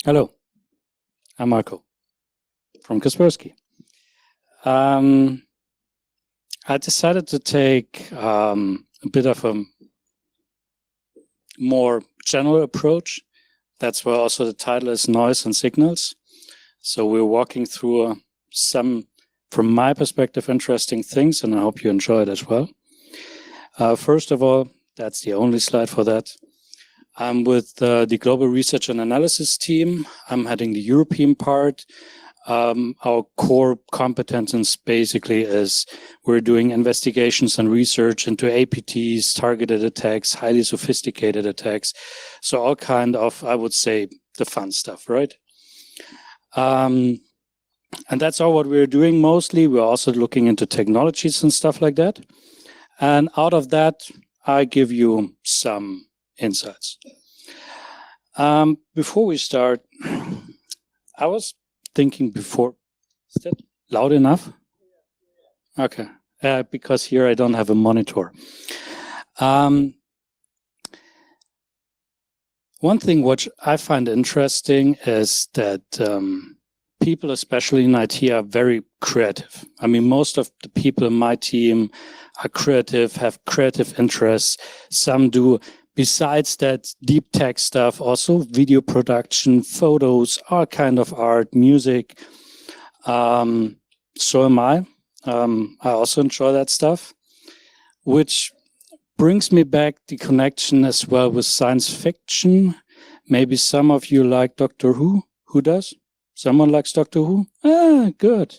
Hello, I'm Marco from Kaspersky. I decided to take a bit of a more general approach. That's why also the title is Noise and Signals. So we're walking through some, from my perspective, interesting things, and I hope you enjoy it as well. First of all, that's the only slide for that. I'm with the Global Research and Analysis team. I'm heading the European part. Our core competence basically is we're doing investigations and research into APTs, targeted attacks, highly sophisticated attacks. So all kind of, I would say, the fun stuff, right? And that's all what we're doing mostly. We're also looking into technologies and stuff like that. And out of that, I give you some insights. Before we start, I was thinking before, is that loud enough? Okay, because here I don't have a monitor. One thing which I find interesting is that people, especially in IT, are very creative. I mean, most of the people in my team are creative, have creative interests. Some do, besides that, deep tech stuff, also video production, photos, all kind of art, music. So am I. I also enjoy that stuff, which brings me back the connection as well with science fiction. Maybe some of you like Doctor Who. Who does? Someone likes Doctor Who? Ah, good.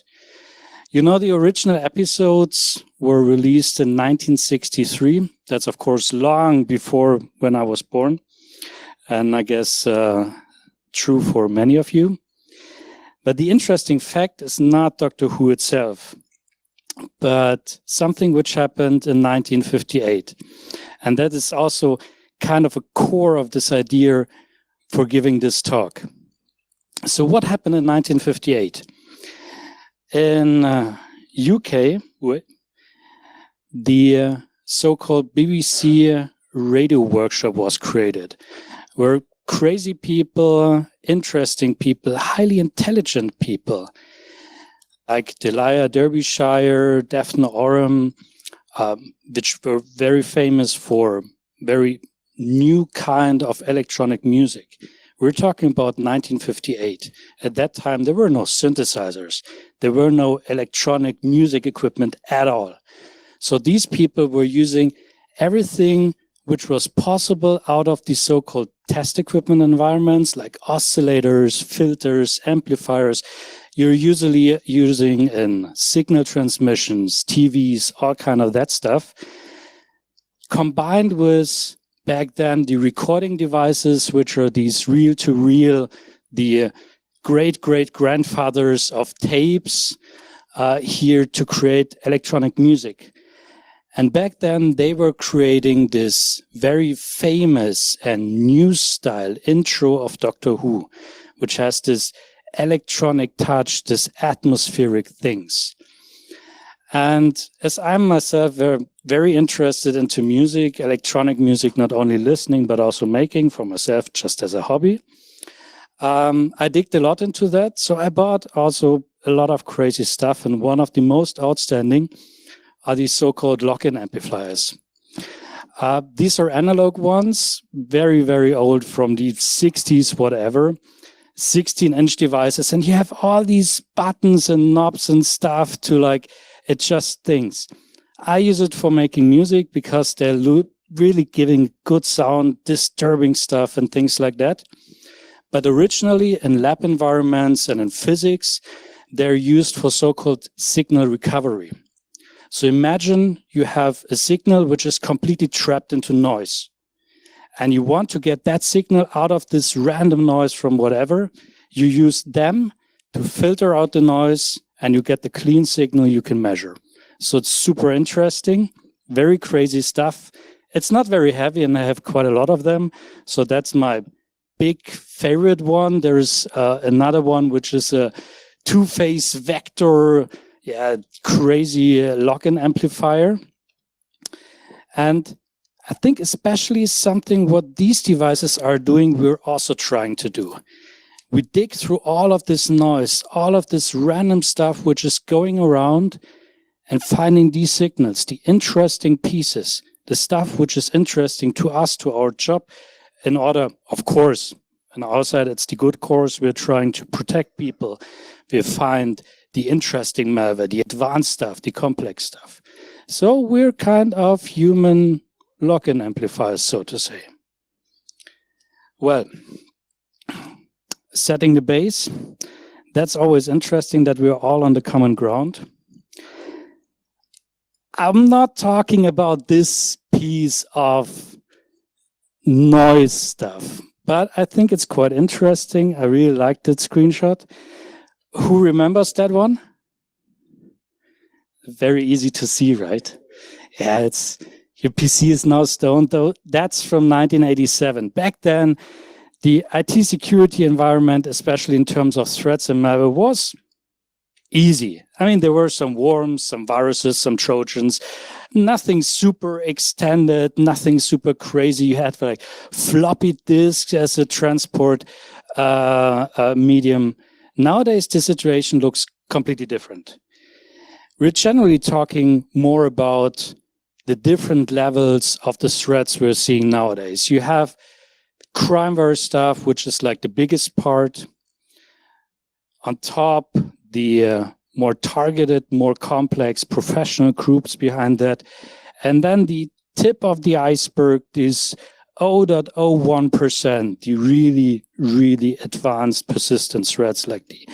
You know, the original episodes were released in 1963. That's, of course, long before when I was born. And I guess true for many of you. But the interesting fact is not Doctor Who itself, but something which happened in 1958. And that is also kind of a core of this idea for giving this talk. So what happened in 1958? In UK, the so-called BBC radio workshop was created, where crazy people, interesting people, highly intelligent people, like Delia Derbyshire, Daphne Oram, which were very famous for very new kind of electronic music. We're talking about 1958. At that time, there were no synthesizers. There were no electronic music equipment at all. So these people were using everything which was possible out of the so-called test equipment environments, like oscillators, filters, amplifiers. You're usually using in signal transmissions, TVs, all kind of that stuff, combined with back then, the recording devices, which are these reel-to-reel, the great-great-grandfathers of tapes, here to create electronic music. And back then, they were creating this very famous and new style intro of Doctor Who, which has this electronic touch, this atmospheric things. And as I'm myself very interested into music, electronic music, not only listening, but also making for myself just as a hobby, I digged a lot into that. So I bought also a lot of crazy stuff. And one of the most outstanding are these so-called lock-in amplifiers. These are analog ones, very, very old, from the 60s, whatever, 16-inch devices. And you have all these buttons and knobs and stuff to like adjust things. I use it for making music because they're really giving good sound, disturbing stuff and things like that. But originally in lab environments and in physics, they're used for so-called signal recovery. So imagine you have a signal which is completely trapped into noise. And you want to get that signal out of this random noise from whatever. You use them to filter out the noise, and you get the clean signal you can measure. So it's super interesting, very crazy stuff. It's not very heavy, and I have quite a lot of them. So that's my big favorite one. There's another one, which is a two-phase vector, crazy lock-in amplifier. And I think especially something what these devices are doing, we're also trying to do. We dig through all of this noise, all of this random stuff which is going around, and finding these signals, the interesting pieces, the stuff which is interesting to us, to our job, in order, of course, on our side, it's the good course. We're trying to protect people. We find the interesting malware, the advanced stuff, the complex stuff. So we're kind of human lock-in amplifiers, so to say. Well, setting the base, that's always interesting that we're all on the common ground. I'm not talking about this piece of noise stuff, but I think it's quite interesting. I really liked that screenshot. Who remembers that one? Very easy to see, right? Yeah, it's your PC is now stoned, though. That's from 1987. Back then, the IT security environment, especially in terms of threats and malware, was easy. I mean, there were some worms, some viruses, some Trojans, nothing super extended, nothing super crazy. You had like floppy disks as a transport medium. Nowadays, the situation looks completely different. We're generally talking more about the different levels of the threats we're seeing nowadays. You have crimeware stuff, which is like the biggest part. On top, the more targeted, more complex professional groups behind that. And then the tip of the iceberg is 0.01%, the really, really advanced persistent threats like the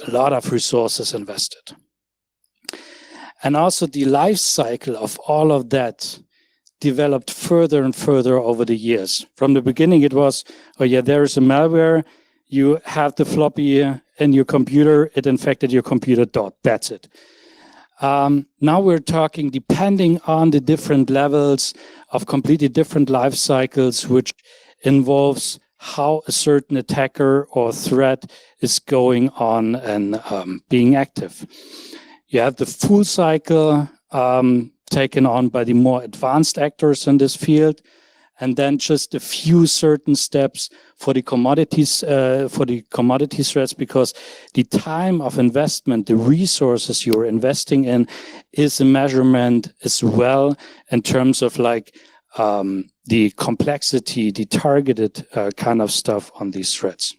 a lot of resources invested. And also the life cycle of all of that developed further and further over the years. From the beginning, it was, oh yeah, there's a malware. You have the floppy in your computer, it infected your computer, that's it. Now we're talking, depending on the different levels of completely different life cycles, which involves how a certain attacker or threat is going on and being active. You have the full cycle taken on by the more advanced actors in this field, and then just a few certain steps for the commodities threats, because the time of investment, the resources you're investing in, is a measurement as well in terms of like the complexity, the targeted kind of stuff on these threats.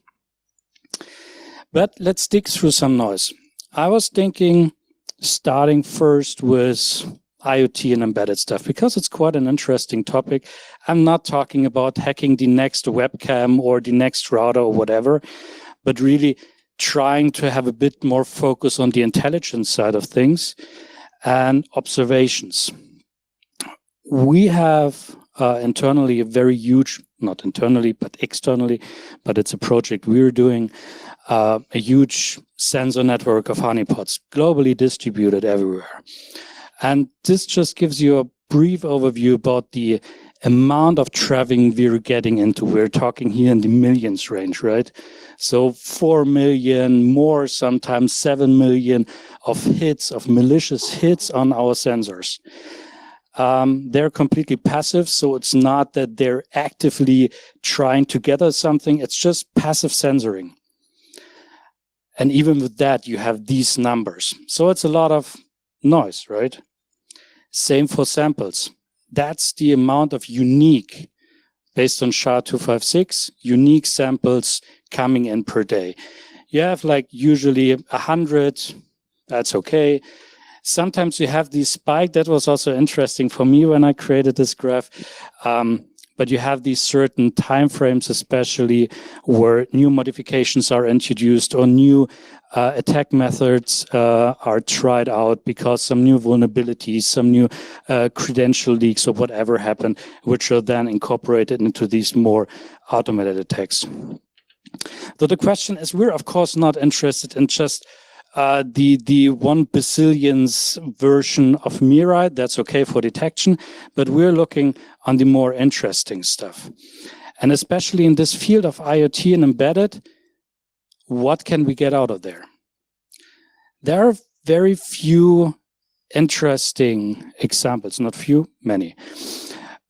But let's dig through some noise. I was thinking starting first with IoT and embedded stuff, because it's quite an interesting topic. I'm not talking about hacking the next webcam or the next router or whatever, but really trying to have a bit more focus on the intelligence side of things and observations. We have internally a very huge, not internally, but externally, but it's a project we're doing, a huge sensor network of honeypots, globally distributed everywhere. And this just gives you a brief overview about the amount of traffic we're getting into. We're talking here in the millions range, right? So 4 million, more sometimes 7 million of hits, of malicious hits on our sensors. They're completely passive, so it's not that they're actively trying to gather something, it's just passive censoring. And even with that, you have these numbers. So it's a lot of noise, right? Same for samples. That's the amount of unique, based on SHA-256, unique samples coming in per day. You have like usually 100, that's okay. Sometimes you have these spike. That was also interesting for me when I created this graph. But you have these certain timeframes, especially where new modifications are introduced or new attack methods are tried out because some new vulnerabilities, some new credential leaks or whatever happened, which are then incorporated into these more automated attacks. So the question is, we're of course not interested in just the 1 billionth version of Mirai. That's okay for detection, but we're looking on the more interesting stuff. And especially in this field of IoT and embedded, what can we get out of there? There are very few interesting examples, not few, many.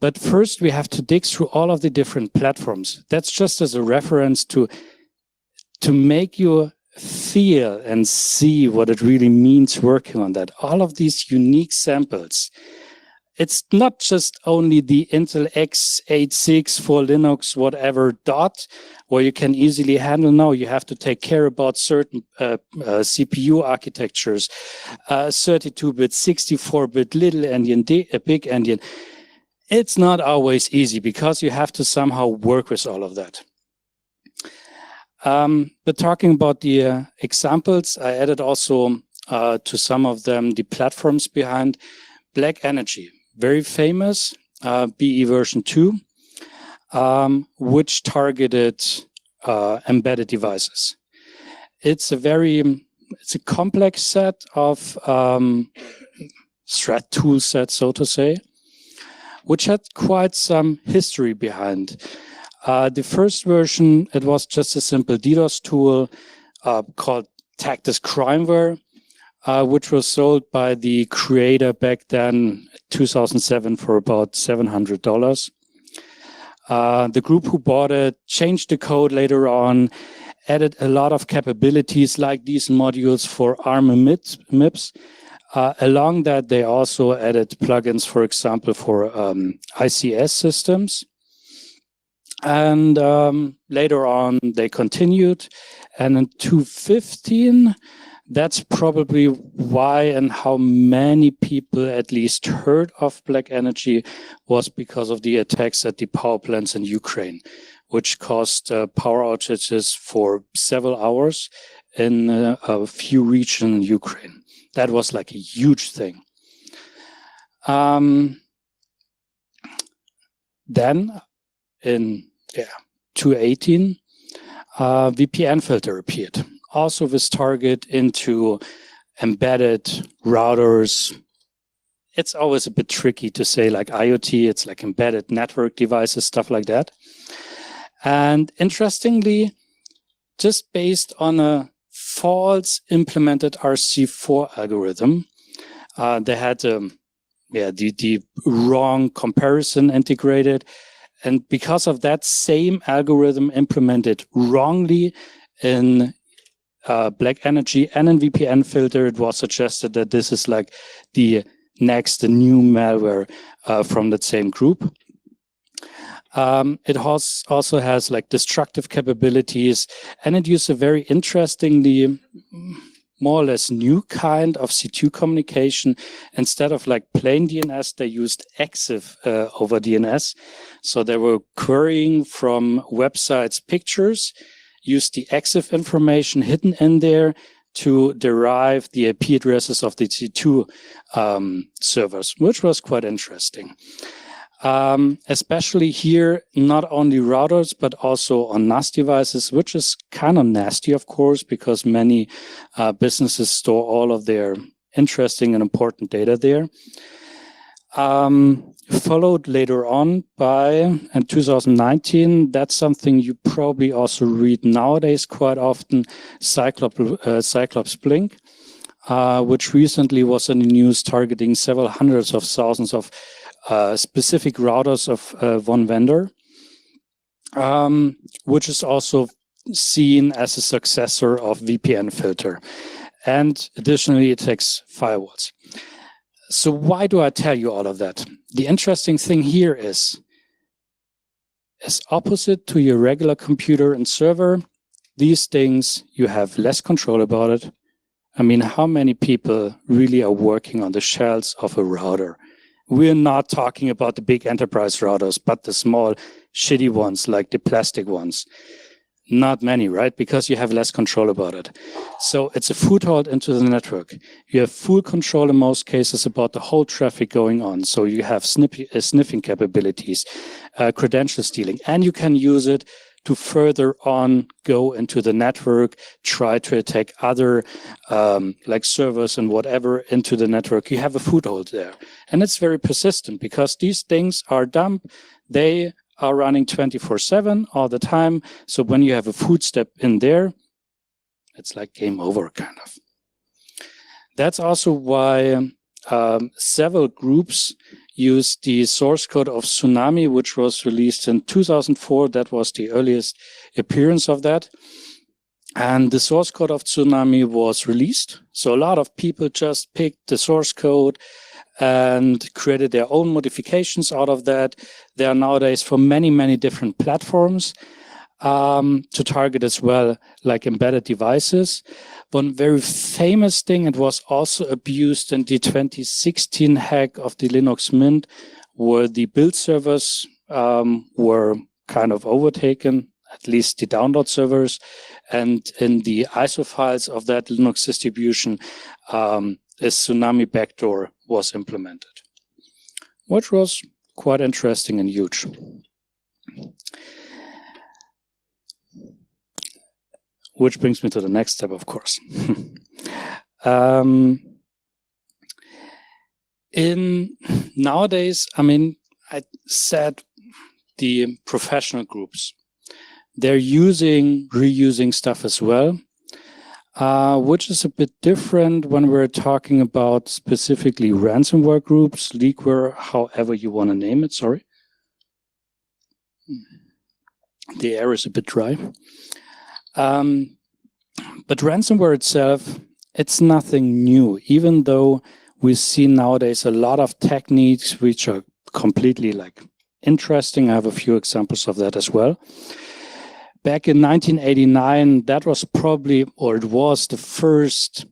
But first, we have to dig through all of the different platforms. That's just as a reference to make you feel and see what it really means working on that. All of these unique samples. It's not just only the Intel x86 for Linux, whatever dot, where you can easily handle. No, you have to take care about certain CPU architectures, 32-bit, 64-bit, little endian, big endian. It's not always easy because you have to somehow work with all of that. But talking about the examples, I added also to some of them the platforms behind. Black Energy, very famous, BE version 2, which targeted embedded devices. It's a complex set of threat tool set, so to say, which had quite some history behind. The first version, it was just a simple DDoS tool called Tactus Crimeware, which was sold by the creator back then, 2007, for about $700. The group who bought it changed the code later on, added a lot of capabilities like these modules for ARM MIPS. Along that, they also added plugins, for example, for ICS systems. And later on, they continued. And in 2015, that's probably why and how many people at least heard of Black Energy, was because of the attacks at the power plants in Ukraine, which caused power outages for several hours in a few regions in Ukraine. That was like a huge thing. Then in 2018, VPN filter appeared. Also with target into embedded routers. It's always a bit tricky to say like IoT, it's like embedded network devices, stuff like that. And interestingly, just based on a false implemented RC4 algorithm, they had the wrong comparison integrated. And because of that same algorithm implemented wrongly in Black Energy and in VPN filter, it was suggested that this is like the new malware from that same group. It also has like destructive capabilities, and it used a very interestingly, more or less new kind of C2 communication. Instead of like plain DNS, they used EXIF over DNS. So they were querying from websites pictures, used the EXIF information hidden in there to derive the IP addresses of the C2 servers, which was quite interesting. Especially here, not only routers, but also on NAS devices, which is kind of nasty, of course, because many businesses store all of their interesting and important data there. Followed later on by, in 2019, that's something you probably also read nowadays quite often, Cyclops Blink, which recently was in the news targeting several hundreds of thousands of specific routers of one vendor, which is also seen as a successor of VPN filter. And additionally, it takes firewalls. So why do I tell you all of that? The interesting thing here is, as opposite to your regular computer and server, these things, you have less control about it. I mean, how many people really are working on the shells of a router? We're not talking about the big enterprise routers, but the small, shitty ones, like the plastic ones. Not many, right? Because you have less control about it. So it's a foothold into the network. You have full control in most cases about the whole traffic going on. So you have sniffing capabilities, credential stealing, and you can use it to further on go into the network, try to attack other like servers and whatever into the network. You have a foothold there. And it's very persistent because these things are dumb. They are running 24/7 all the time. So when you have a footstep in there, it's like game over, kind of. That's also why several groups used the source code of Tsunami, which was released in 2004. That was the earliest appearance of that. And the source code of Tsunami was released. So a lot of people just picked the source code and created their own modifications out of that. There are nowadays for many, many different platforms to target as well, like embedded devices. One very famous thing, it was also abused in the 2016 hack of the Linux Mint, where the build servers were kind of overtaken, at least the download servers. And in the ISO files of that Linux distribution, a Tsunami backdoor was implemented, which was quite interesting and huge. Which brings me to the next step, of course. Nowadays, I mean, I said the professional groups, they're reusing stuff as well, which is a bit different when we're talking about specifically ransomware groups, leakware, however you want to name it, sorry. The air is a bit dry. But ransomware itself, it's nothing new, even though we see nowadays a lot of techniques which are completely like interesting. I have a few examples of that as well. Back in 1989, that was probably, or it was the first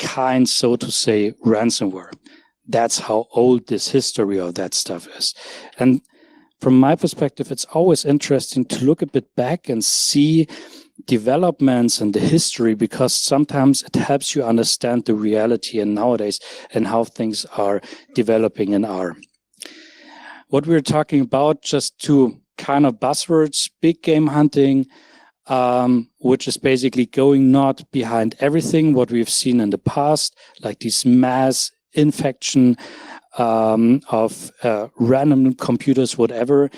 kind, so to say, ransomware. That's how old this history of that stuff is. And from my perspective, it's always interesting to look a bit back and see developments and the history, because sometimes it helps you understand the reality and nowadays and how things are developing and are. What we're talking about, just two kind of buzzwords, big game hunting, which is basically going not behind everything what we've seen in the past, like these mass infection of random computers, whatever.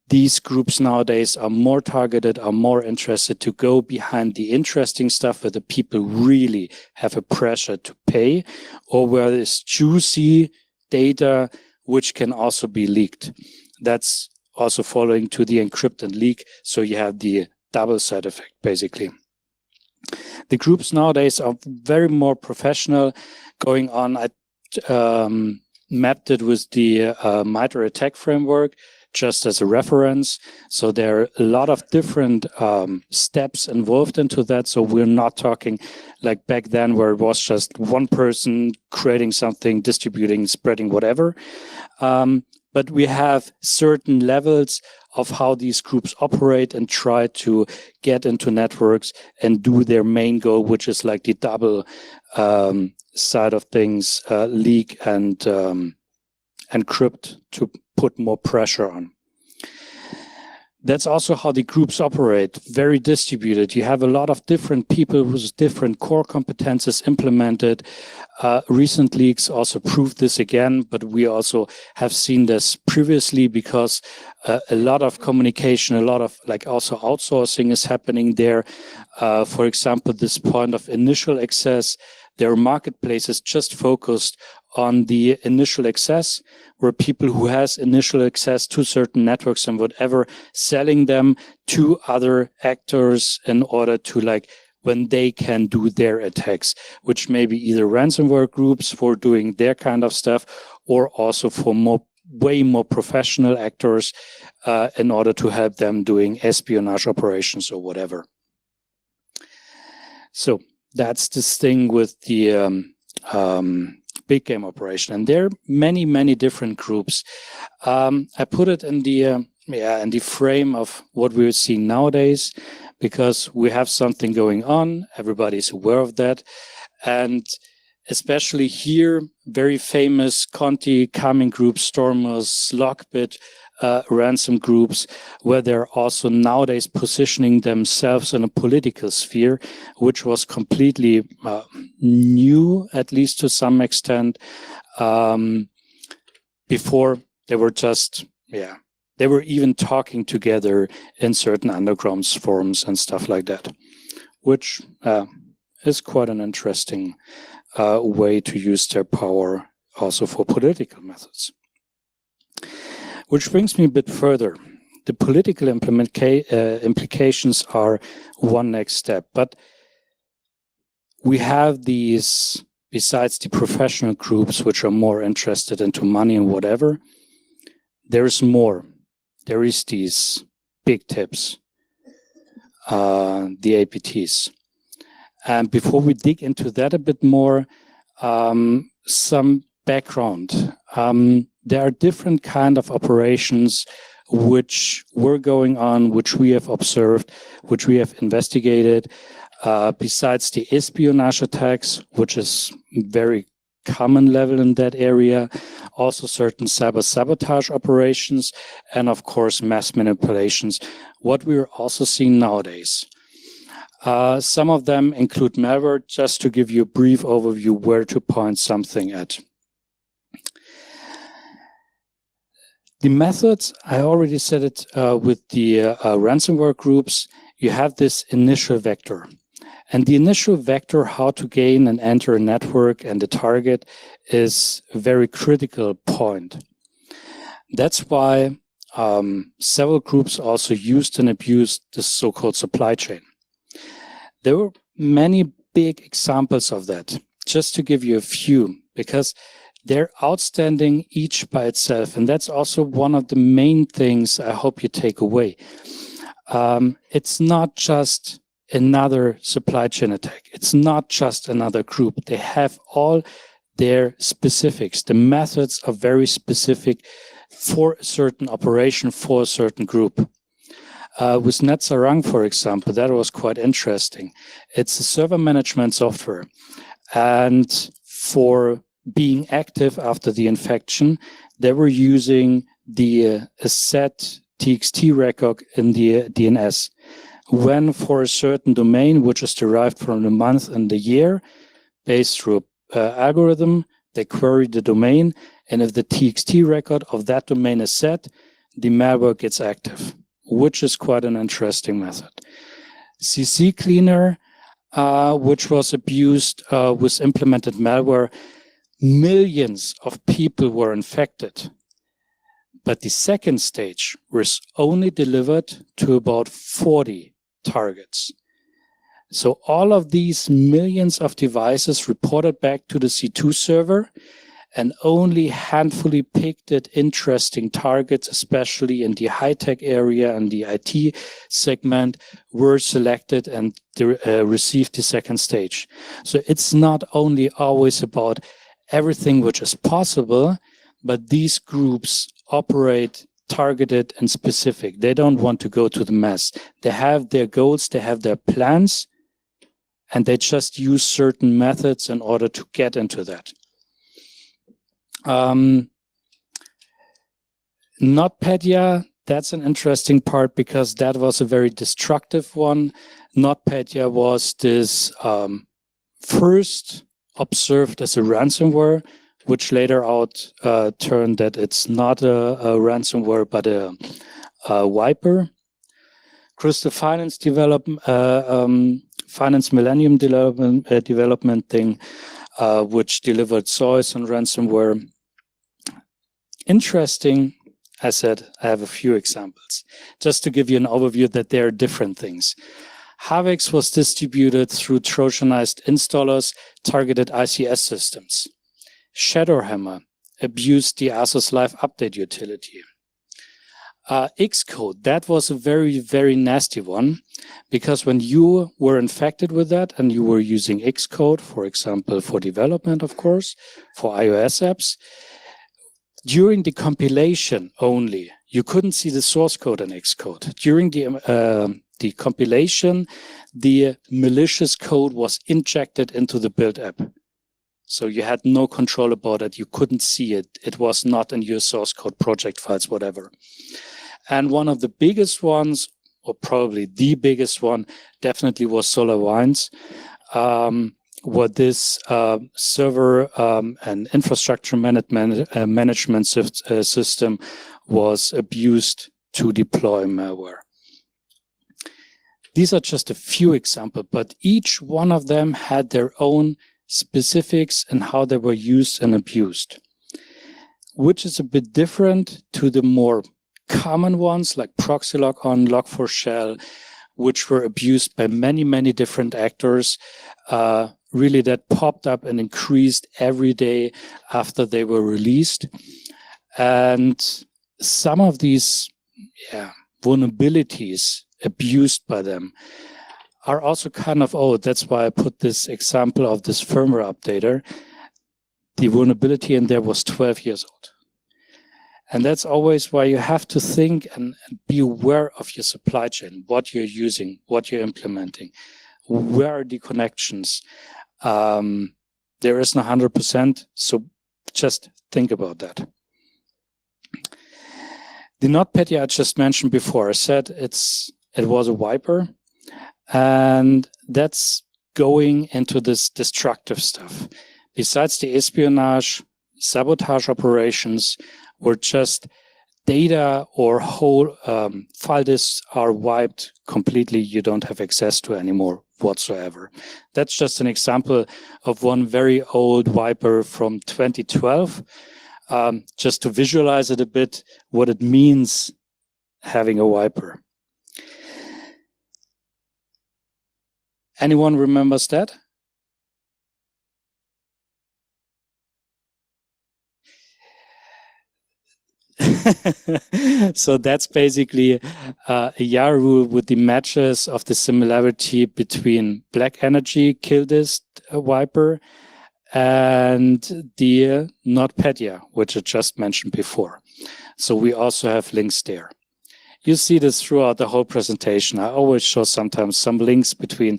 These groups nowadays are more targeted, are more interested to go behind the interesting stuff where the people really have a pressure to pay, or where there's juicy data which can also be leaked. That's also following to the encrypt and leak, so you have the double side effect, basically. The groups nowadays are very more professional going on. I mapped it with the MITRE ATT&CK framework, just as a reference. So there are a lot of different steps involved into that. So we're not talking like back then where it was just one person creating something, distributing, spreading, whatever. But we have certain levels of how these groups operate and try to get into networks and do their main goal, which is like the double side of things, leak and encrypt to put more pressure on. That's also how the groups operate, very distributed. You have a lot of different people with different core competences implemented. Recent leaks also proved this again, but we also have seen this previously because a lot of communication, a lot of like also outsourcing is happening there. For example, this point of initial access, there are marketplaces just focused on the initial access, where people who has initial access to certain networks and whatever, selling them to other actors in order to like when they can do their attacks, which may be either ransomware groups for doing their kind of stuff, or also for way more professional actors in order to help them doing espionage operations or whatever. So that's this thing with the big game operation, and there are many, many different groups. I put it in the frame of what we're seeing nowadays, because we have something going on. Everybody's aware of that, and especially here, very famous Conti, Carmine groups, Stormers, Lockbit, ransom groups, where they're also nowadays positioning themselves in a political sphere, which was completely new, at least to some extent. Before they were just, they were even talking together in certain underground forums and stuff like that, which is quite an interesting way to use their power also for political methods. Which brings me a bit further. The political implications are one next step, but we have these, besides the professional groups, which are more interested into money and whatever, there's more. There is these big tips, the APTs. And before we dig into that a bit more, some background. There are different kind of operations which were going on, which we have observed, which we have investigated, besides the espionage attacks, which is very common level in that area, also certain cyber sabotage operations, and of course mass manipulations, what we're also seeing nowadays. Some of them include malware, just to give you a brief overview where to point something at. The methods, I already said it with the ransomware groups, you have this initial vector. And the initial vector, how to gain and enter a network and the target, is a very critical point. That's why several groups also used and abused the so-called supply chain. There were many big examples of that, just to give you a few, because they're outstanding each by itself. And that's also one of the main things I hope you take away. It's not just another supply chain attack. It's not just another group. They have all their specifics. The methods are very specific for a certain operation, for a certain group. With Netzerang, for example, that was quite interesting. It's a server management software. And for being active after the infection, they were using the set TXT record in the DNS. When for a certain domain, which is derived from the month and the year, based through algorithm, they query the domain, and if the TXT record of that domain is set, the malware gets active, which is quite an interesting method. CC Cleaner, which was abused with implemented malware, millions of people were infected. But the second stage was only delivered to about 40 targets. So all of these millions of devices reported back to the C2 server, and only handfully picked at interesting targets, especially in the high-tech area and the IT segment, were selected and received the second stage. So it's not only always about everything which is possible, but these groups operate targeted and specific. They don't want to go to the mass. They have their goals, they have their plans, and they just use certain methods in order to get into that. NotPetya, that's an interesting part because that was a very destructive one. NotPetya was this first observed as a ransomware, which later out turned that it's not a ransomware, but a wiper. Crystal Finance Finance Millennium development thing, which delivered SOIS and ransomware. Interesting, I said, I have a few examples, just to give you an overview that there are different things. Havix was distributed through Trojanized installers, targeted ICS systems. Shadowhammer abused the ASUS Live Update utility. Xcode, that was a very, very nasty one, because when you were infected with that and you were using Xcode, for example, for development, of course, for iOS apps, during the compilation only, you couldn't see the source code in Xcode. During the compilation, the malicious code was injected into the build app. So you had no control about it. You couldn't see it. It was not in your source code, project files, whatever. And one of the biggest ones, or probably the biggest one, definitely was SolarWinds, where this server and infrastructure management system was abused to deploy malware. These are just a few examples, but each one of them had their own specifics and how they were used and abused. which is a bit different to the more common ones like proxy log on, log4shell, which were abused by many, many different actors, really that popped up and increased every day after they were released. And some of these vulnerabilities abused by them are also kind of old. That's why I put this example of this firmware updater. The vulnerability in there was 12 years old. And that's always why you have to think and be aware of your supply chain, what you're using, what you're implementing, where are the connections. There isn't 100%, so just think about that. The NotPetya I just mentioned before, I said it was a wiper, and that's going into this destructive stuff. Besides the espionage, sabotage operations, or just data or whole file disks are wiped completely, you don't have access to anymore whatsoever. That's just an example of one very old wiper from 2012. Just to visualize it a bit, what it means having a wiper. Anyone remembers that? So that's basically a YAR rule with the matches of the similarity between Black Energy kill disk wiper and the NotPetya, which I just mentioned before. So we also have links there. You see this throughout the whole presentation. I always show sometimes some links between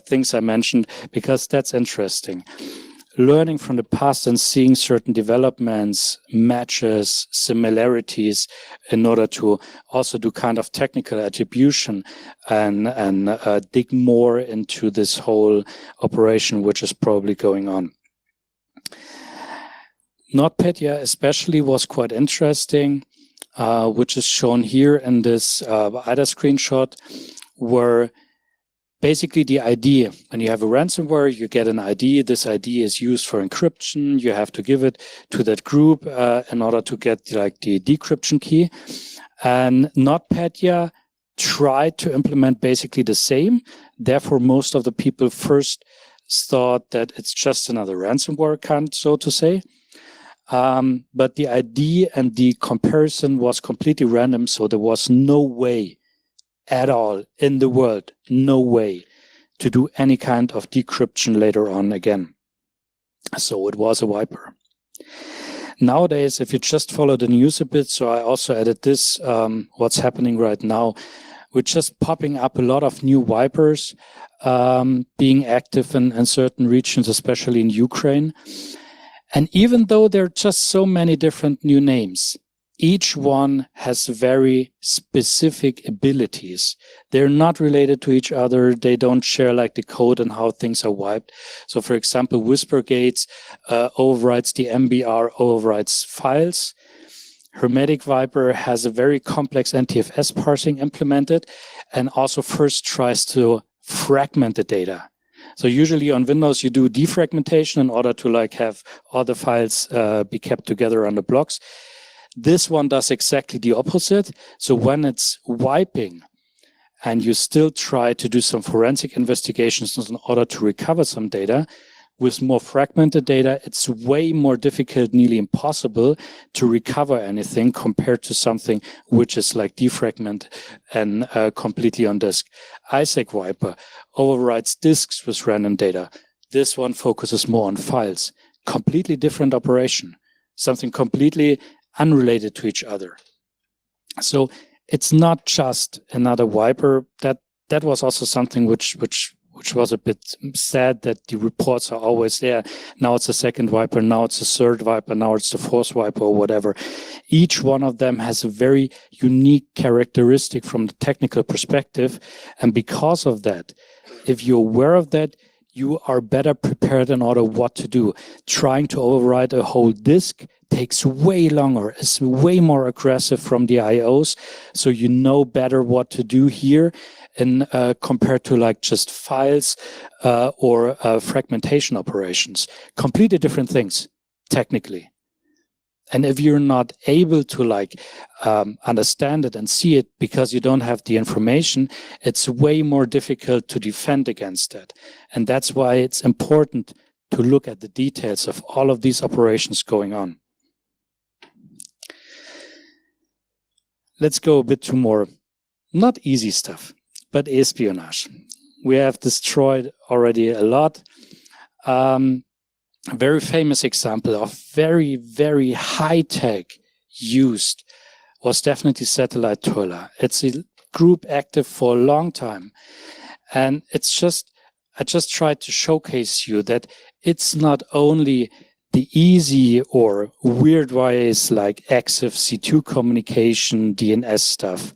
things I mentioned because that's interesting. Learning from the past and seeing certain developments, matches, similarities in order to also do kind of technical attribution and dig more into this whole operation, which is probably going on. NotPetya especially was quite interesting, which is shown here in this IDA screenshot, where basically the ID, when you have a ransomware, you get an ID. This ID is used for encryption. You have to give it to that group in order to get like the decryption key. And NotPetya tried to implement basically the same. Therefore, most of the people first thought that it's just another ransomware account, so to say. But the ID and the comparison was completely random, so there was no way at all in the world, no way to do any kind of decryption later on again. So it was a wiper. Nowadays, if you just follow the news a bit, so I also added this, what's happening right now, we're just popping up a lot of new wipers being active in certain regions, especially in Ukraine. And even though there are just so many different new names, each one has very specific abilities. They're not related to each other. They don't share like the code and how things are wiped. So for example, WhisperGates overwrites the MBR, overwrites files. Hermetic Viper has a very complex NTFS parsing implemented and also first tries to fragment the data. So usually on Windows, you do defragmentation in order to like have all the files be kept together under blocks. This one does exactly the opposite. So when it's wiping and you still try to do some forensic investigations in order to recover some data, with more fragmented data, it's way more difficult, nearly impossible to recover anything compared to something which is like defragment and completely on disk. Isaac Viper overwrites disks with random data. This one focuses more on files. Completely different operation. Something completely unrelated to each other. So it's not just another wiper. That was also something which was a bit sad, that the reports are always there. Now it's a second wiper, now it's a third wiper, now it's the fourth wiper or whatever. Each one of them has a very unique characteristic from the technical perspective. And because of that, if you're aware of that, you are better prepared in order what to do. Trying to overwrite a whole disk takes way longer. It's way more aggressive from the IOs. So you know better what to do here in compared to like just files or fragmentation operations. Completely different things, technically. And if you're not able to like understand it and see it because you don't have the information, it's way more difficult to defend against it. And that's why it's important to look at the details of all of these operations going on. Let's go a bit to more, not easy stuff, but espionage. We have destroyed already a lot. A very famous example of very, very high-tech used was definitely Satellite Troller. It's a group active for a long time. And I just tried to showcase you that it's not only the easy or weird ways like EXIF, C2 communication, DNS stuff,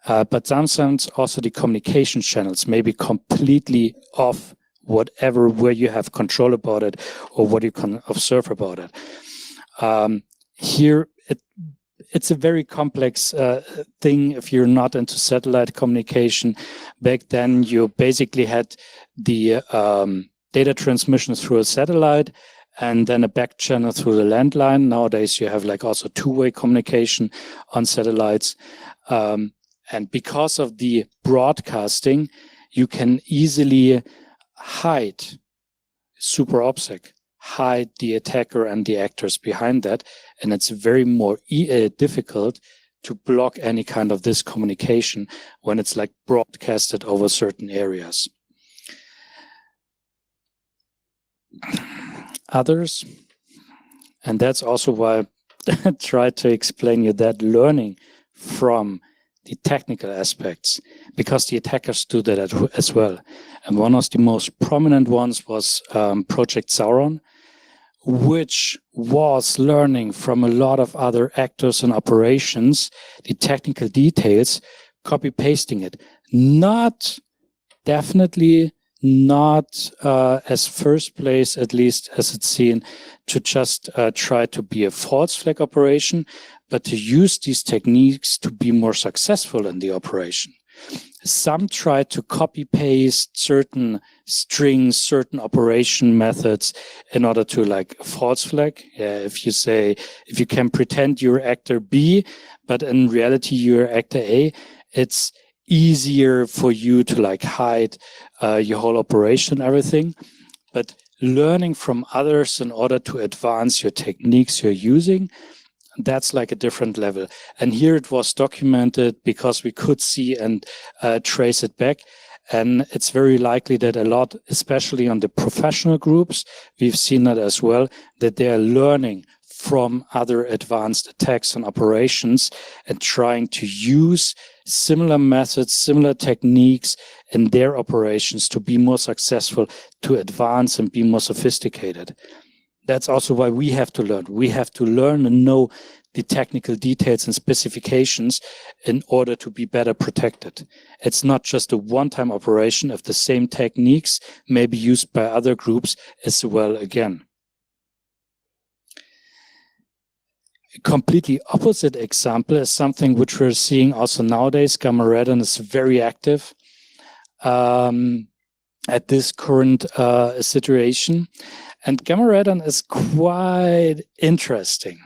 but sometimes also the communication channels may be completely off whatever, where you have control about it or what you can observe about it. Here, it's a very complex thing if you're not into satellite communication. Back then, you basically had the data transmission through a satellite and then a back channel through the landline. Nowadays, you have like also two-way communication on satellites. And because of the broadcasting, you can easily hide super OPSEC, hide the attacker and the actors behind that. And it's very more difficult to block any kind of this communication when it's like broadcasted over certain areas. Others, and that's also why I tried to explain you that learning from the technical aspects, because the attackers do that as well. And one of the most prominent ones was Project Sauron, which was learning from a lot of other actors and operations, the technical details, copy-pasting it. Definitely not as first place, at least as it's seen, to just try to be a false flag operation, but to use these techniques to be more successful in the operation. Some try to copy paste certain strings, certain operation methods in order to like false flag. If you can pretend you're actor B, but in reality you're actor A, it's easier for you to like hide your whole operation, everything. But learning from others in order to advance your techniques you're using, that's like a different level. And here it was documented because we could see and trace it back. And it's very likely that a lot, especially on the professional groups, we've seen that as well, that they are learning from other advanced attacks and operations and trying to use similar methods, similar techniques in their operations to be more successful, to advance and be more sophisticated. That's also why we have to learn. We have to learn and know the technical details and specifications in order to be better protected. It's not just a one-time operation if the same techniques may be used by other groups as well again. A completely opposite example is something which we're seeing also nowadays. Gamma Radon is very active at this current situation. And Gamma Radon is quite interesting.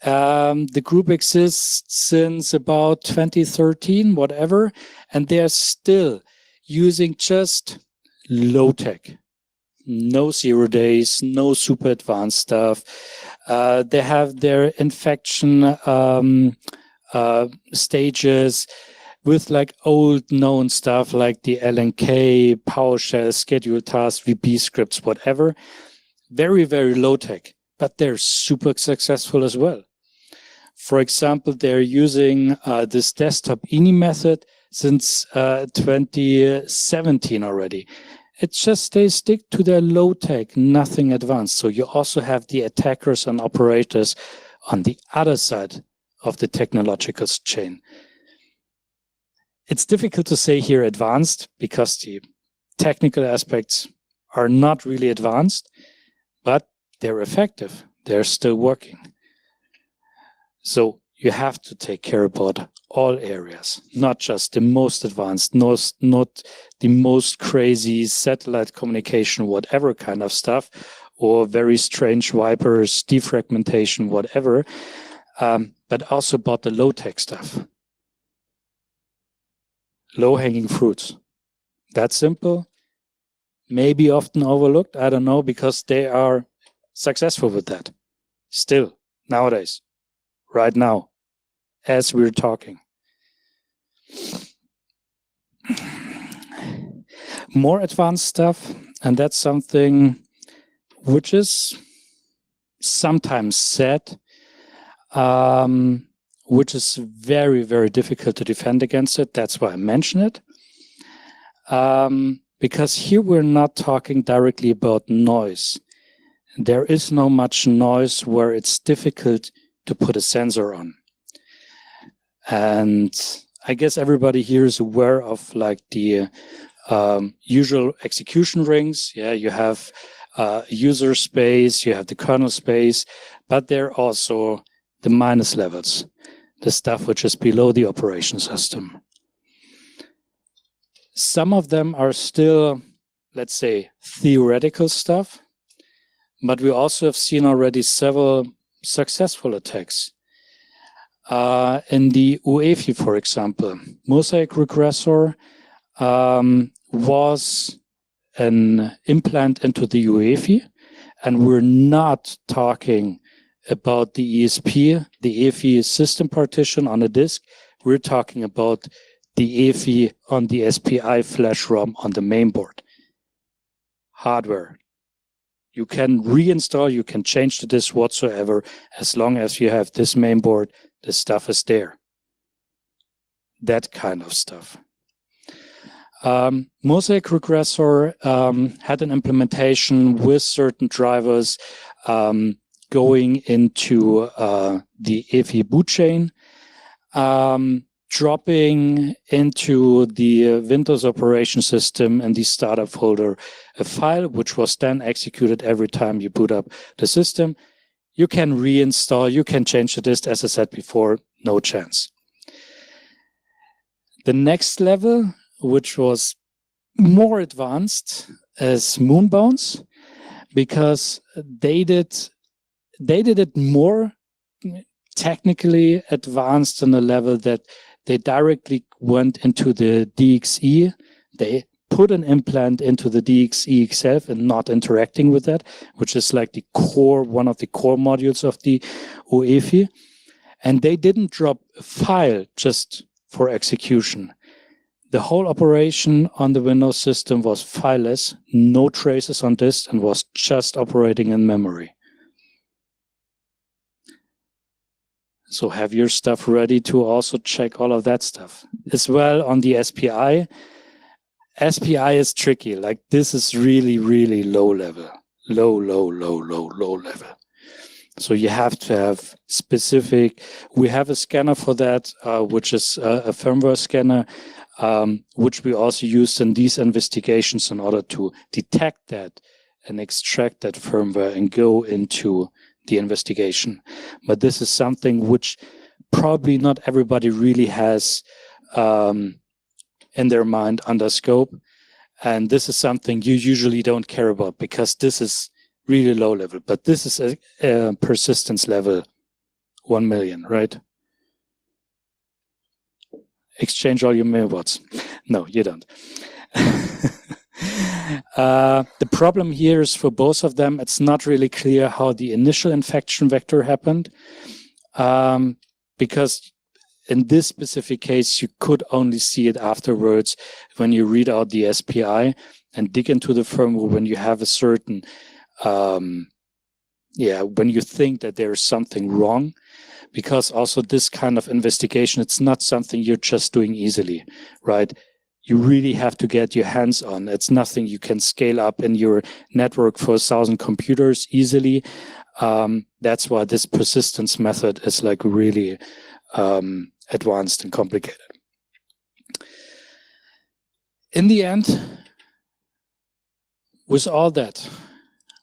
The group exists since about 2013, whatever, and they're still using just low tech. No 0 days, no super advanced stuff. They have their infection stages with like old known stuff like the LNK, PowerShell, schedule tasks, VB scripts, whatever. Very, very low tech, but they're super successful as well. For example, they're using this desktop INI method since 2017 already. It's just they stick to their low tech, nothing advanced. So you also have the attackers and operators on the other side of the technological chain. It's difficult to say here advanced because the technical aspects are not really advanced, but they're effective. They're still working. So you have to take care about all areas, not just the most advanced, not the most crazy satellite communication, whatever kind of stuff, or very strange vipers, defragmentation, whatever, but also about the low-tech stuff. Low-hanging fruits. That's simple. Maybe often overlooked, I don't know, because they are successful with that. Still, nowadays, right now, as we're talking. More advanced stuff, and that's something which is sometimes said, which is very, very difficult to defend against it. That's why I mention it. Because here we're not talking directly about noise. There is no much noise where it's difficult to put a sensor on. And I guess everybody here is aware of like the usual execution rings. Yeah, you have user space, you have the kernel space, but there are also the minus levels, the stuff which is below the operation system. Some of them are still, let's say, theoretical stuff, but we also have seen already several successful attacks. In the UEFI, for example, Mosaic regressor was an implant into the UEFI, and we're not talking about the ESP, the EFI system partition on a disk. We're talking about the EFI on the SPI flash ROM on the mainboard. Hardware. You can reinstall, you can change the disk whatsoever, as long as you have this mainboard, the stuff is there. That kind of stuff. Mosaic regressor had an implementation with certain drivers going into the EFI boot chain, dropping into the Windows operation system and the startup folder a file which was then executed every time you boot up the system. You can reinstall, you can change the disk, as I said before, no chance. The next level, which was more advanced, is Moonbounce, because they did it more technically advanced on a level that they directly went into the DXE. They put an implant into the DXE itself and not interacting with that, which is like the core, one of the core modules of the UEFI. And they didn't drop a file just for execution. The whole operation on the Windows system was fileless, no traces on disk, and was just operating in memory. So have your stuff ready to also check all of that stuff. As well on the SPI. SPI is tricky. Like this is really, really low level. Low level. So you have to have specific, we have a scanner for that, which is a firmware scanner, which we also used in these investigations in order to detect that and extract that firmware and go into the investigation. But this is something which probably not everybody really has in their mind under scope. And this is something you usually don't care about because this is really low level. But this is a persistence level 1 million, right? Exchange all your mailbots. No, you don't. The problem here is for both of them, it's not really clear how the initial infection vector happened, because in this specific case, you could only see it afterwards when you read out the SPI and dig into the firmware when you have a certain, when you think that there is something wrong. Because also this kind of investigation, it's not something you're just doing easily, right? You really have to get your hands on. It's nothing you can scale up in your network for 1,000 computers easily. That's why this persistence method is like really advanced and complicated. In the end, with all that,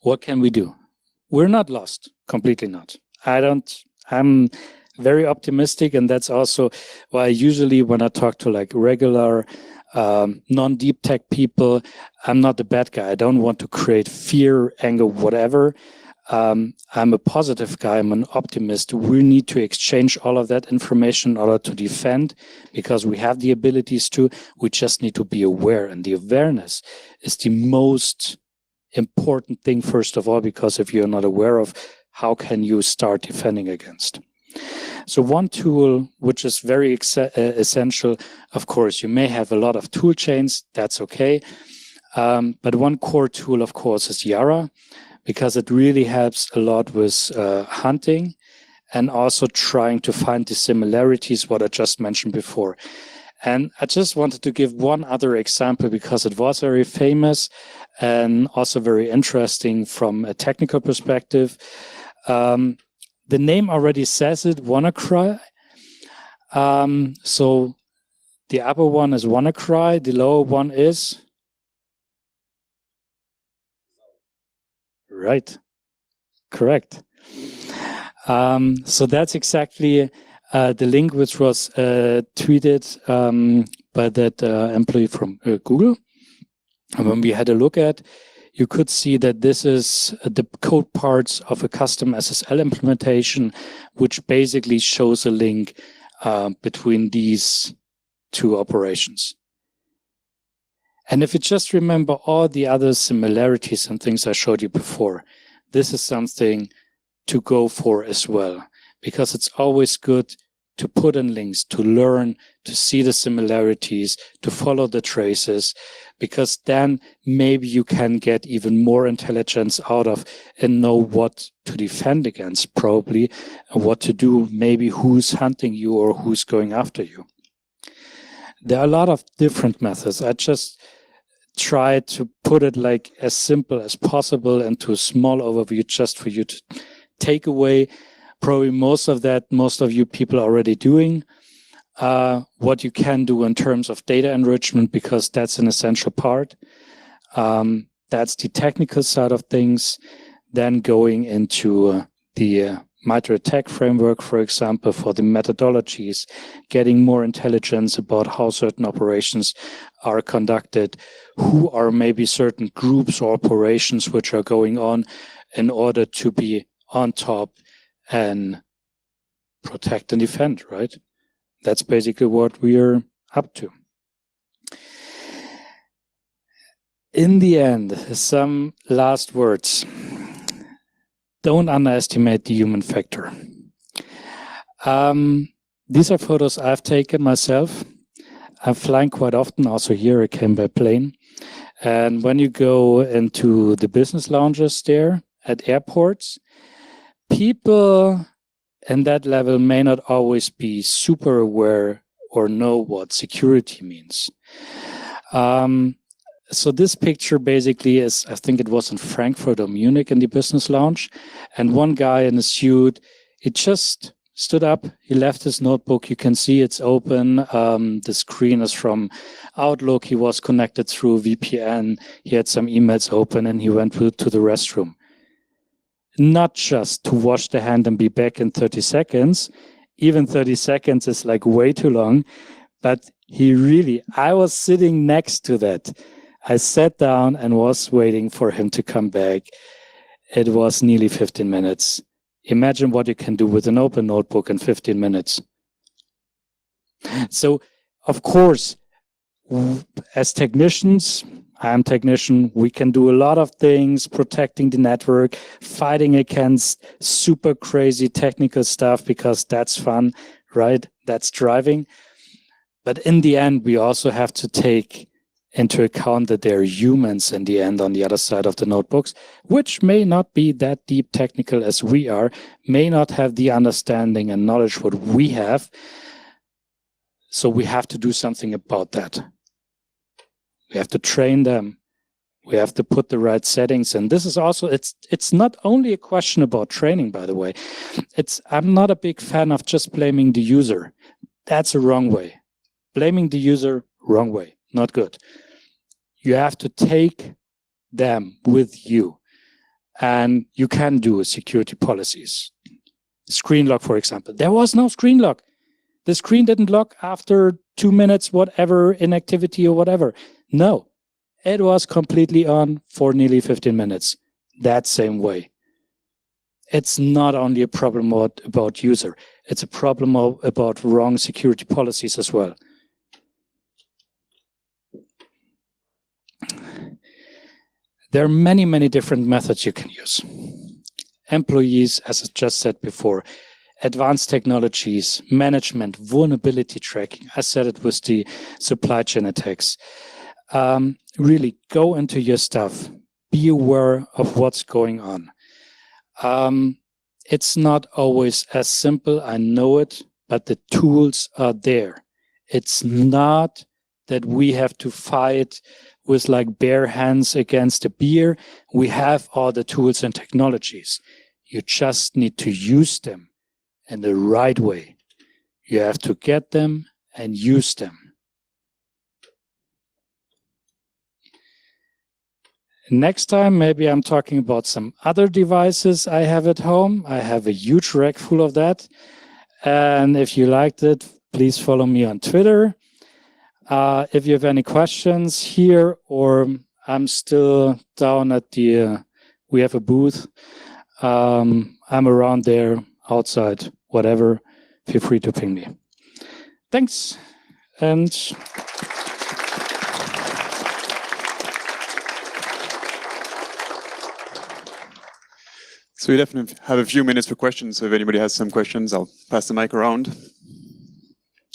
what can we do? We're not lost, completely not. I'm very optimistic, and that's also why usually when I talk to like regular non-deep tech people, I'm not the bad guy. I don't want to create fear, anger, whatever. I'm a positive guy. I'm an optimist. We need to exchange all of that information in order to defend, because we have the abilities to. We just need to be aware, and the awareness is the most important thing, first of all, because if you're not aware of, how can you start defending against? So one tool which is very essential, of course, you may have a lot of tool chains, that's okay. But one core tool, of course, is Yara, because it really helps a lot with hunting and also trying to find the similarities, what I just mentioned before. And I just wanted to give one other example because it was very famous and also very interesting from a technical perspective. The name already says it, WannaCry. So the upper one is WannaCry, the lower one is? Right, correct. So that's exactly the link which was tweeted by that employee from Google. And when we had a look at, you could see that this is the code parts of a custom SSL implementation, which basically shows a link between these two operations. And if you just remember all the other similarities and things I showed you before, this is something to go for as well, because it's always good to put in links, to learn, to see the similarities, to follow the traces, because then maybe you can get even more intelligence out of and know what to defend against, probably, and what to do, maybe who's hunting you or who's going after you. There are a lot of different methods. I just try to put it like as simple as possible into a small overview just for you to take away. Probably most of you people are already doing what you can do in terms of data enrichment, because that's an essential part. That's the technical side of things. Then going into the MITRE ATT&CK framework, for example, for the methodologies, getting more intelligence about how certain operations are conducted, who are maybe certain groups or operations which are going on in order to be on top and protect and defend, right? That's basically what we're up to. In the end, some last words. Don't underestimate the human factor. These are photos I've taken myself. I'm flying quite often. Also here I came by plane. And when you go into the business lounges there at airports, people in that level may not always be super aware or know what security means. So this picture basically is, I think it was in Frankfurt or Munich in the business lounge. And one guy in a suit, he just stood up, he left his notebook. You can see it's open. The screen is from Outlook. He was connected through VPN. He had some emails open and he went to the restroom. Not just to wash the hand and be back in 30 seconds. Even 30 seconds is like way too long. But I was sitting next to that. I sat down and was waiting for him to come back. It was nearly 15 minutes. Imagine what you can do with an open notebook in 15 minutes. So, of course, as technicians, I'm a technician, we can do a lot of things, protecting the network, fighting against super crazy technical stuff, because that's fun, right? That's driving. But in the end, we also have to take into account that there are humans in the end on the other side of the notebooks, which may not be that deep technical as we are, may not have the understanding and knowledge what we have. So we have to do something about that. We have to train them. We have to put the right settings in. This is also, it's not only a question about training, by the way. I'm not a big fan of just blaming the user. That's a wrong way. Blaming the user, wrong way. Not good. You have to take them with you, and you can do security policies. screen lock, for example. There was no screen lock. The screen didn't lock after 2 minutes, whatever, inactivity or whatever. No, it was completely on for nearly 15 minutes. That same way. It's not only a problem about user, it's a problem about wrong security policies as well. There are many, many different methods you can use. Employees, as I just said before, advanced technologies, management, vulnerability tracking. I said it with the supply chain attacks. Really go into your stuff. Be aware of what's going on. It's not always as simple, I know it, but the tools are there. It's not that we have to fight with like bare hands against a bear. We have all the tools and technologies. You just need to use them in the right way. You have to get them and use them. Next time, maybe I'm talking about some other devices I have at home. I have a huge rack full of that. And if you liked it, please follow me on Twitter. If you have any questions here, or I'm still down at the, we have a booth. I'm around there, outside, whatever. Feel free to ping me. Thanks. And so we definitely have a few minutes for questions. So if anybody has some questions, I'll pass the mic around.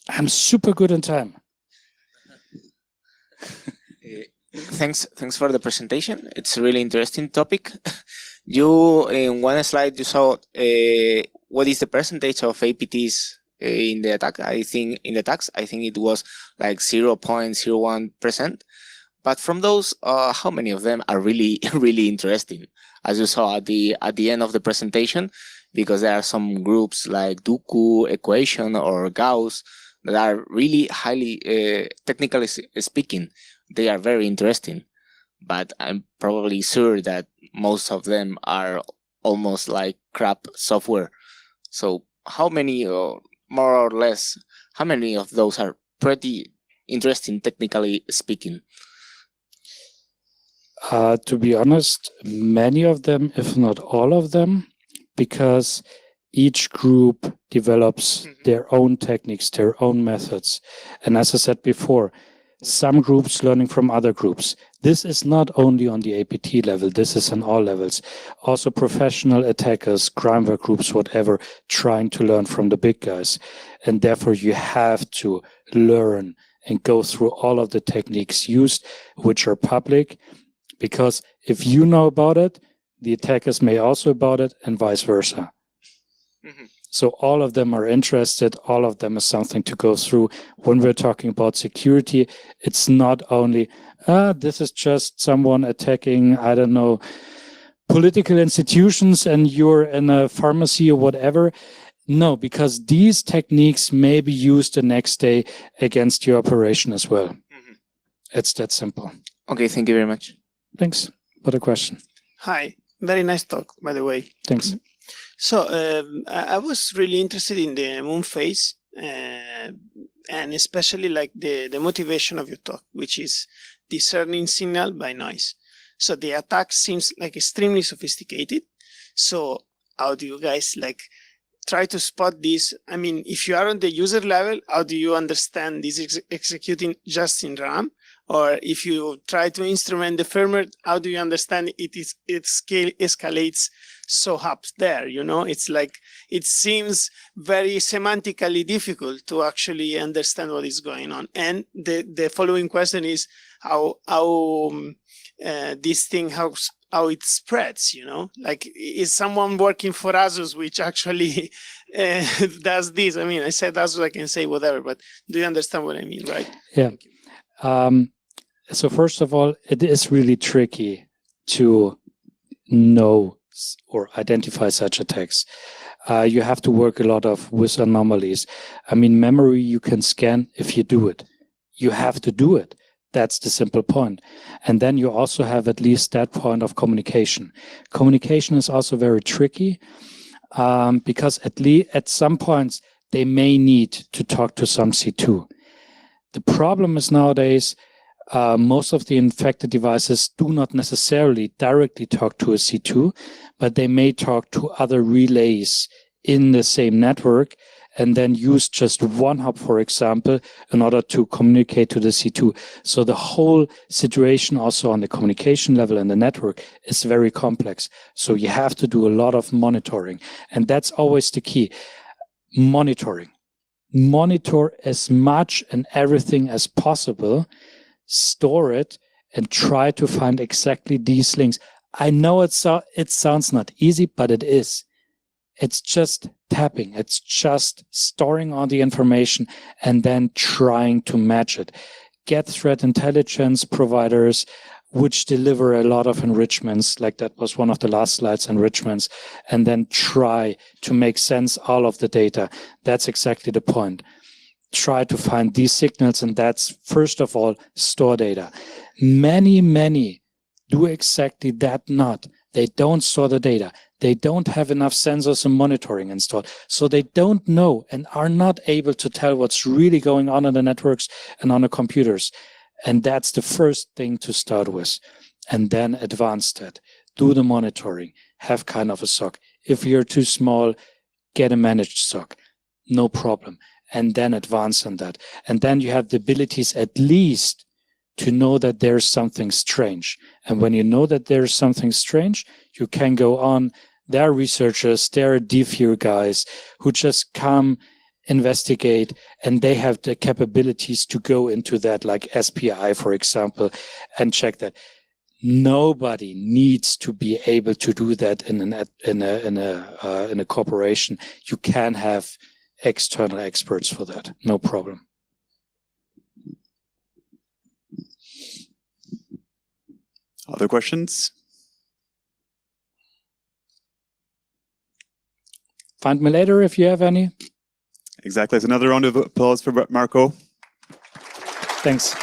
I'm super good on time. Thanks for the presentation. It's a really interesting topic. You, in one slide, you saw what is the percentage of APTs in the attack. I think it was like 0.01%. But from those, how many of them are really, really interesting? As you saw at the end of the presentation, because there are some groups like Duku, Equation, or Gauss that are really highly, technically speaking, they are very interesting. But I'm probably sure that most of them are almost like crap software. So how many, or more or less, how many of those are pretty interesting, technically speaking? To be honest, many of them, if not all of them, because each group develops their own techniques, their own methods. And as I said before, some groups learning from other groups. This is not only on the APT level, this is on all levels. Also professional attackers, crime work groups, whatever, trying to learn from the big guys. And therefore you have to learn and go through all of the techniques used, which are public. Because if you know about it, the attackers may also about it, and vice versa. So all of them are interested, all of them is something to go through. When we're talking about security, it's not only, this is just someone attacking, I don't know, political institutions and you're in a pharmacy or whatever. No, because these techniques may be used the next day against your operation as well. It's that simple. Okay, thank you very much. Thanks for the question. Hi, very nice talk, by the way. Thanks. So I was really interested in the moon phase, and especially like the motivation of your talk, which is discerning signal by noise. So the attack seems like extremely sophisticated. So how do you guys like try to spot this? I mean, if you are on the user level, how do you understand this executing just in RAM? Or if you try to instrument the firmware, how do you understand it scale escalates so up there? You know, it's like, it seems very semantically difficult to actually understand what is going on. And the following question is how this thing, how it spreads, you know, like is someone working for Asus which actually does this? I mean, I said Asus, I can say whatever, but do you understand what I mean, right? Yeah. So first of all, it is really tricky to know or identify such attacks. You have to work a lot with anomalies. I mean, memory you can scan if you do it. You have to do it. That's the simple point. And then you also have at least that point of communication. Communication is also very tricky. because at some points they may need to talk to some C2. The problem is nowadays, most of the infected devices do not necessarily directly talk to a C2, but they may talk to other relays in the same network and then use just one hub, for example, in order to communicate to the C2. So the whole situation also on the communication level in the network is very complex. So you have to do a lot of monitoring. And that's always the key. Monitoring. Monitor as much and everything as possible, store it, and try to find exactly these links. I know it sounds not easy, but it is. It's just tapping. It's just storing all the information and then trying to match it. Get threat intelligence providers which deliver a lot of enrichments, like that was one of the last slides, enrichments, and then try to make sense all of the data. That's exactly the point. Try to find these signals, and that's, first of all, store data. Many do exactly that not. They don't store the data. They don't have enough sensors and monitoring installed. So they don't know and are not able to tell what's really going on in the networks and on the computers. And that's the first thing to start with. And then advance that. Do the monitoring. Have kind of a SOC. If you're too small, get a managed SOC. No problem. And then advance on that. And then you have the abilities at least to know that there's something strange. And when you know that there's something strange, you can go on. There are researchers, there are DFIR guys who just come, investigate, and they have the capabilities to go into that, like SPI, for example, and check that. Nobody needs to be able to do that in a corporation. You can have external experts for that, no problem. Other questions? Find me later if you have any. Exactly. It's another round of applause for Marco. Thanks.